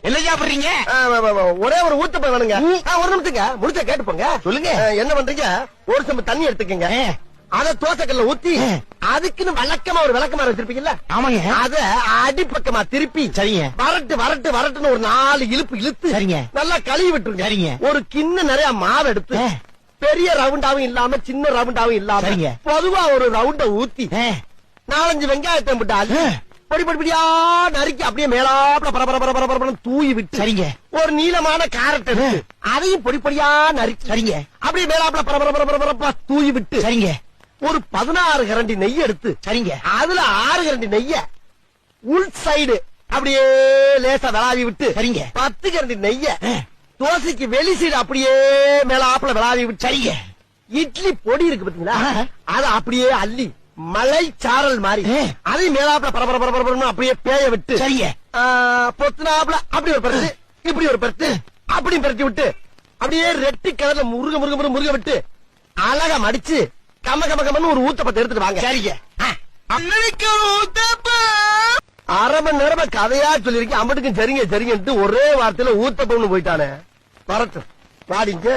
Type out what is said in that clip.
என்ன சாப்பிடுறீங்க? ஒரே ஒரு ஊத்தப்பம் வேணுங்க. ஒரு நிமிஷங்க முடிச்ச கேட்டு போங்க. சொல்லுங்க. என்ன பண்றீங்க? ஒரு சம்பு தண்ணி எடுத்துக்கங்க. அத தோசைக்கல்ல ஊத்தி அதுக்குன்னு வழக்கமா ஒரு விளக்கமா வச்சிருப்பீங்கல்ல? ஆமாங்க. அத அடிப்பக்கமா திருப்பி சரிங்க. வரட்டுன்னு ஒரு 4 இழுப்பு இழுத்து சரிங்க. நல்லா கழுவி விட்டுருங்க. சரிங்க. ஒரு கிண்ண நிறைய மாவு எடுத்து பெரிய ரவுண்டாவும் இல்லாம சின்ன ரவுண்டாவும் இல்லாம சரிங்க. பொதுவா ஒரு ரவுண்ட ஊத்தி 4-5 வெங்காயத்தை விட்டு பொடி பொடியா நறுக்கி அப்படியே மேலாப்ல பரபர தூவி விட்டு சரிங்க. ஒரு நீளமான கேரட் எடுத்து அதையும் பொடி பொடியா நறுக்கி சரிங்க. அப்படியே மேலாப்ல பரபர தூவி விட்டு சரிங்க. ஒரு 16 கரண்டி நெய் எடுத்து சரிங்க. அதுல 6 கரண்டி நெய்ய உள் சைடு அப்படியே லேசா விளாவி விட்டு சரிங்க. 10 கரண்டி நெய்ய தோசைக்கு வெளி சைடு அப்படியே மேலாப்ல விளாவி விட்டு சரிங்க. இட்லி பொடி இருக்கு பாத்தீங்களா? அத அப்படியே அள்ளி மலை சாரல் மாதிரி அதையும் மேலாப்ல பரபர அப்படியே பேய விட்டு சரிங்க. பொத்துனாப்ல அப்படி ஒரு பருத்து இப்படி ஒரு பருத்து அப்படி பருத்தி விட்டு அப்படியே ரெட்டி கலர்ல முருக விட்டு அழகா மடிச்சு கம்மன்னு ஒரு ஊத்தப்பத்தை எடுத்துட்டு வாங்க. சரிங்க. அரை மணி நேரமா கதையா சொல்லிருக்கேன். அம்பட்டுக்கும் சரிங்க சரிங்கன்ட்டு ஒரே வார்த்தையில ஊத்தப்பம்னு போயிட்டானே. வரட்டும் வாடிங்க.